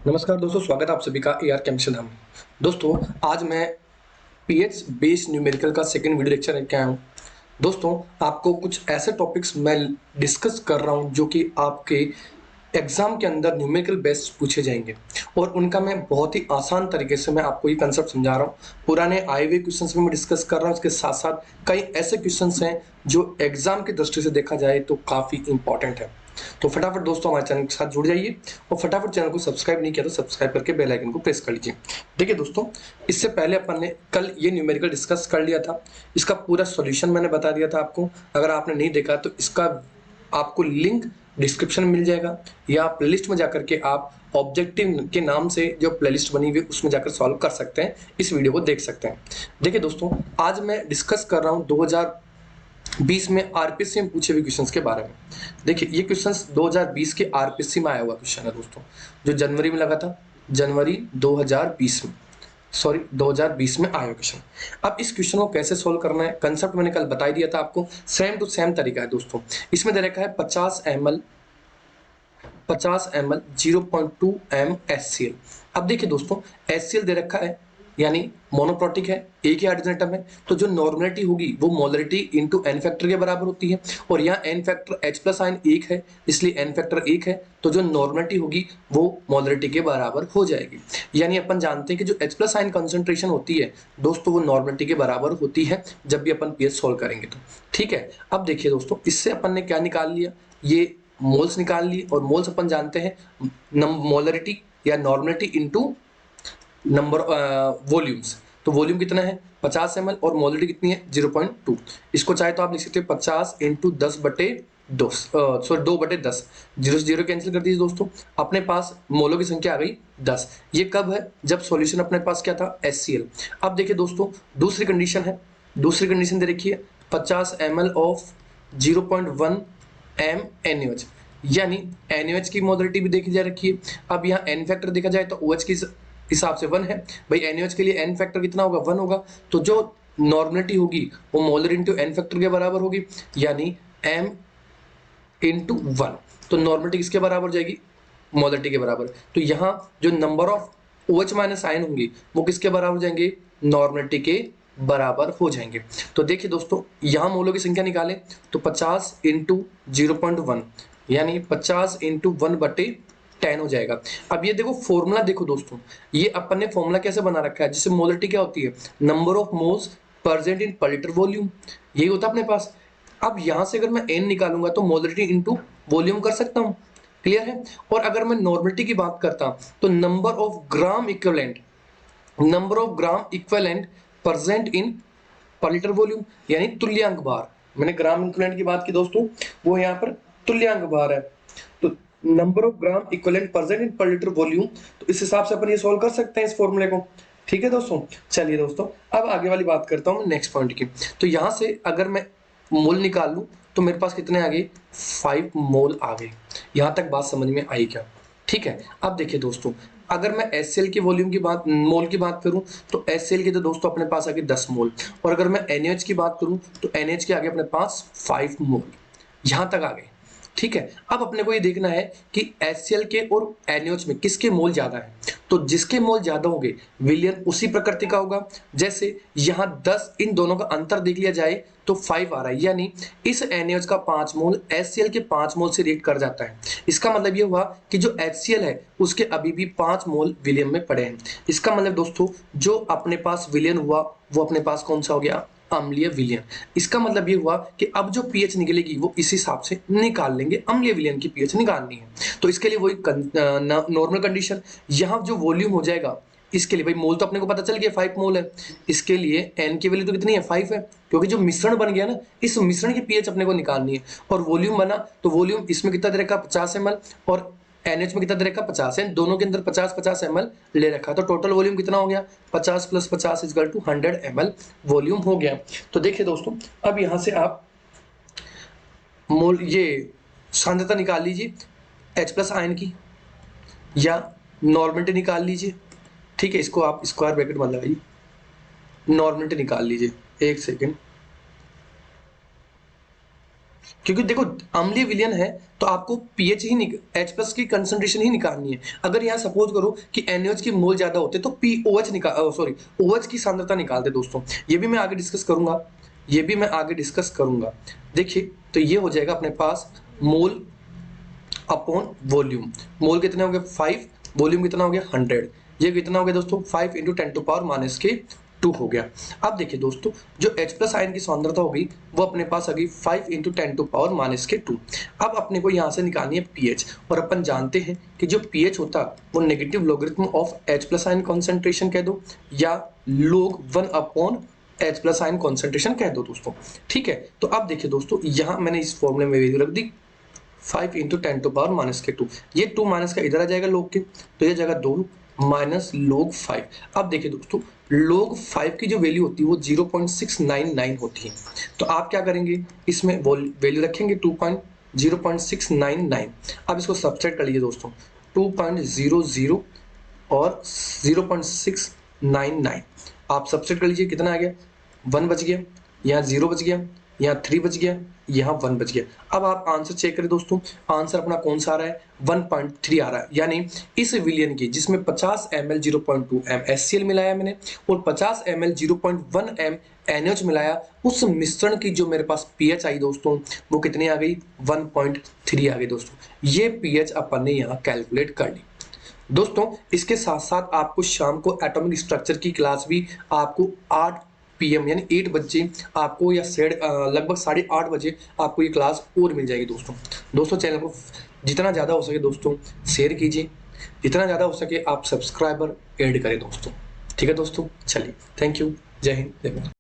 नमस्कार दोस्तों, स्वागत है आप सभी का AR केमिस्ट्री धाम। दोस्तों, आज मैं पीएच बेस्ड न्यूमेरिकल का सेकंड वीडियो लेक्चर लेके आया हूँ। दोस्तों, आपको कुछ ऐसे टॉपिक्स मैं डिस्कस कर रहा हूँ जो कि आपके एग्जाम के अंदर न्यूमेरिकल बेस्ड पूछे जाएंगे और उनका मैं बहुत ही आसान तरीके से मैं आपको ये कंसेप्ट समझा रहा हूँ। पुराने आए हुए क्वेश्चंस में मैं डिस्कस कर रहा हूँ, इसके साथ साथ कई ऐसे क्वेश्चंस हैं जो एग्जाम की दृष्टि से देखा जाए तो काफी इंपॉर्टेंट है। तो फटाफट दोस्तों हमारे चैनल के साथ जुड़ जाइए और फटाफट चैनल को सब्सक्राइब नहीं किया तो सब्सक्राइब करके बेल आइकन को प्रेस कर लीजिए। देखिए दोस्तों, इससे पहले अपन ने कल ये न्यूमेरिकल डिस्कस कर लिया था, इसका पूरा सॉल्यूशन मैंने बता दिया था आपको। अगर आपने नहीं देखा तो इसका आपको लिंक डिस्क्रिप्शन में मिल जाएगा या प्लेलिस्ट में जाकर के आप ऑब्जेक्टिव के नाम से जो प्लेलिस्ट बनी हुई है उसमें जाकर सॉल्व कर सकते हैं, इस वीडियो को देख सकते हैं। देखिए दोस्तों, आज मैं डिस्कस कर रहा हूँ 2020 में आरपीएससी में पूछे हुए क्वेश्चंस के बारे में। देखिए, ये क्वेश्चंस 2020 के आरपीएससी में आया हुआ क्वेश्चन है दोस्तों, जो जनवरी में लगा था, जनवरी 2020 में, सॉरी 2020 में आया क्वेश्चन। अब इस क्वेश्चन को कैसे सोल्व करना है, कंसेप्ट मैंने कल बता दिया था आपको, सेम टू सेम तरीका है दोस्तों। इसमें दे रखा है 50 ml 0.2 m HCl। अब देखिए दोस्तों, HCl दे रखा है यानी मोनोप्रोटिक है, एक ही हाइड्रोजन एटम है, तो जो नॉर्मलिटी होगी वो मोलरिटी इंटू एन फैक्टर के बराबर होती है। और यहाँ N factor H plus ion एक है, इसलिए एन फैक्टर एक है, तो जो नॉर्मलिटी होगी वो मोलरिटी के बराबर हो जाएगी। यानी अपन जानते हैं कि जो H प्लस आयन कंसेंट्रेशन होती है दोस्तों, वो नॉर्मलिटी के बराबर होती है जब भी अपन पीएच सोल्व करेंगे तो। ठीक है, अब देखिए दोस्तों, इससे अपन ने क्या निकाल लिया, ये मोल्स निकाल ली, और मोल्स अपन जानते हैं मोलरिटी या नॉर्मलिटी इनटू नंबर वॉल्यूम्स। तो वॉल्यूम कितना है 50 ml और मोलरिटी कितनी है 0.2। इसको चाहे तो आप लिख सकते हो 50 इंटू 10/2, सॉरी 2/10। जीरो से जीरो कैंसिल कर दीजिए दोस्तों, अपने पास मोलों की संख्या आ गई 10। ये कब है, जब सॉल्यूशन अपने पास क्या था HCl। अब देखिए दोस्तों, दूसरी कंडीशन है, दूसरी कंडीशन दे रखी है 50 ml ऑफ 0.1 m NaOH, यानी NaOH की मोलरिटी भी देखी जा रखी है। अब यहाँ n फैक्टर देखा जाए तो OH की हिसाब से 1 है भाई, NaOH के लिए n फैक्टर कितना होगा 1 होगा, तो जो नॉर्मलिटी होगी वो मोलर इंटू एन फैक्टर के बराबर होगी, यानी m इंटू 1। तो नॉर्मलिटी किसके बराबर हो जाएगी, मोलरिटी के बराबर। तो यहाँ जो number of OH minus ion होंगी वो किसके बराबर हो जाएंगे, नॉर्मलिटी के बराबर हो जाएंगे। तो देखिए दोस्तों, यहाँ मोलों की संख्या निकालें तो 50 इंटू 0.1 यानी 50 इंटू 1/10 हो जाएगा। अब ये देखो फॉर्मूला, देखो दोस्तों, ये अपन ने फॉर्मूला कैसे बना रखा है, जिससे मोलरिटी क्या होती है, number of moles present in पर लीटर वॉल्यूम, यही होता है अपने पास। अब यहां से अगर मैं n निकालूंगा तो मोलरिटी इंटू वॉल्यूम कर सकता हूं, क्लियर है। और अगर मैं नॉर्मलिटी की बात करता तो number of gram equivalent, number of gram equivalent present in पर लीटर वॉल्यूम, यानी तुल्यांक भार। मैंने ग्राम इक्विवेलेंट की बात की दोस्तों, वो यहाँ पर तुल्यांक भार है। तो number of gram equivalent present in पर लीटर वॉल्यूम, तो इस हिसाब से अपन ये सॉल्व कर सकते हैं इस फॉर्मूले को। ठीक है दोस्तों, चलिए दोस्तों, अब आगे वाली बात करता हूं नेक्स्ट पॉइंट की। तो यहां से अगर मैं मोल निकाल लूं तो मेरे पास कितने आ गए, 5 मोल आ गए। यहां तक बात समझ में आई क्या, ठीक है। अब देखिए दोस्तों, अगर मैं HCl के वॉल्यूम की बात, मोल की बात करूं तो HCl के तो दोस्तों अपने पास आ गए 10 मोल, और अगर मैं NaOH की बात करूं तो NaOH के आगे अपने पास 5 मोल, यहां तक आ गए। ठीक है, अब अपने को ये देखना है कि HCl के और NaOH में किसके मोल ज्यादा है। तो जिसके मोल ज्यादा होंगे विलियन उसी प्रकृति का होगा। जैसे यहाँ 10, इन दोनों का अंतर देख लिया जाए तो 5 आ रहा है, यानी इस NaOH का 5 मोल HCl के 5 मोल से रिएक्ट कर जाता है। इसका मतलब ये हुआ कि जो HCl है उसके अभी भी 5 मोल विलियन में पड़े हैं। इसका मतलब दोस्तों, जो अपने पास विलियन हुआ वो अपने पास कौन सा हो गया, अम्लीय विलयन। इसका मतलब ये हुआ कि अब जो पीएच निकलेगी वो इस हिसाब से निकाल लेंगे, अम्लीय विलयन की पीएच निकालनी है। तो इसके लिए वही नॉर्मल कंडीशन, यहाँ जो वॉल्यूम हो जाएगा इसके लिए भाई मोल तो अपने को पता चल गया 5 मोल है, इसके लिए एन की वैल्यू तो कितनी है 5 है, क्योंकि जो मिश्रण बन गया ना, इस मिश्रण की पीएच अपने को निकालनी है। और वॉल्यूम बना तो वॉल्यूम इसमें कितना दे रखा 50 ml और NH में कितना दे रखा 50 है, दोनों के अंदर 50-50 ml ले रखा, तो टोटल वॉल्यूम कितना हो गया 50 + 50 = 100 ml वॉल्यूम हो गया। तो देखिए दोस्तों, अब यहां से आप मोल ये सांद्रता निकाल लीजिए H+ आयन की या नॉर्मलिटी निकाल लीजिए। ठीक है, इसको आप स्क्वायर ब्रैकेट मत लगाइए, नॉर्मलिटी निकाल लीजिए, एक सेकेंड। क्योंकि देखो अम्लीय विलयन है तो आपको पीएच ही H+ की कंसंट्रेशन ही निकालनी है। अगर यहाँ सपोज करो कि NaOH की मोल ज्यादा होते तो POH OH की सांद्रता निकालते दोस्तों। ये भी मैं आगे डिस्कस करूंगा, देखिए तो ये हो जाएगा अपने पास मोल अपॉन वॉल्यूम। मोल कितने हो गए 5, वॉल्यूम कितना हो गया 100। ये कितना हो गया दोस्तों 5 × 10⁻²² हो गया। अब देखिए दोस्तों जो H+ आयन की सांद्रता होगी वो अपने पास आ गई 5 × 10⁻²। अब अपने को यहाँ से निकालनी है pH, और अपन जानते हैं कि जो pH होता है वो negative logarithm of H+ ion concentration कह दो या log 1/H+ आयन कॉन्सेंट्रेशन कह दो दोस्तों, ठीक है। तो अब देखिए दोस्तों यहाँ मैंने इस फॉर्मूले में वैल्यू रख दी 5 × 10⁻²। ये 2 माइनस का इधर आ जाएगा log के, तो ये जाएगा 2 माइनस log 5। अब देखिए दोस्तों log 5 की जो वैल्यू होती है वो 0.699 होती है। तो आप क्या करेंगे, इसमें वैल्यू रखेंगे 0.699। अब इसको सब्सट्रैक्ट कर लीजिए दोस्तों, 2.00 और 0.699 आप सब्सट्रैक्ट कर लीजिए, कितना आ गया 1 बच गया, यहाँ 0 बच गया, यहाँ 3 बच गया, यहाँ 1 बच गया। अब आप आंसर चेक करें दोस्तों, आंसर अपना कौन सा आ रहा है 1.3 आ रहा है। यानी इस विलियन की जिसमें 50 ml 0.2 m HCl मिलाया मैंने और 50 ml 0.1 m NaOH मिलाया, उस मिश्रण की जो मेरे पास pH आई दोस्तों वो कितनी आ गई 1.3 आ गई दोस्तों। ये pH अपन ने यहाँ कैलकुलेट कर ली दोस्तों। इसके साथ साथ आपको शाम को एटॉमिक स्ट्रक्चर की क्लास भी आपको 8 PM यानी 8 बजे आपको या लगभग 8:30 बजे आपको ये क्लास और मिल जाएगी दोस्तों। चैनल को जितना ज़्यादा हो सके दोस्तों शेयर कीजिए, जितना ज़्यादा हो सके आप सब्सक्राइबर ऐड करें दोस्तों, ठीक है दोस्तों। चलिए थैंक यू, जय हिंद जय भारत।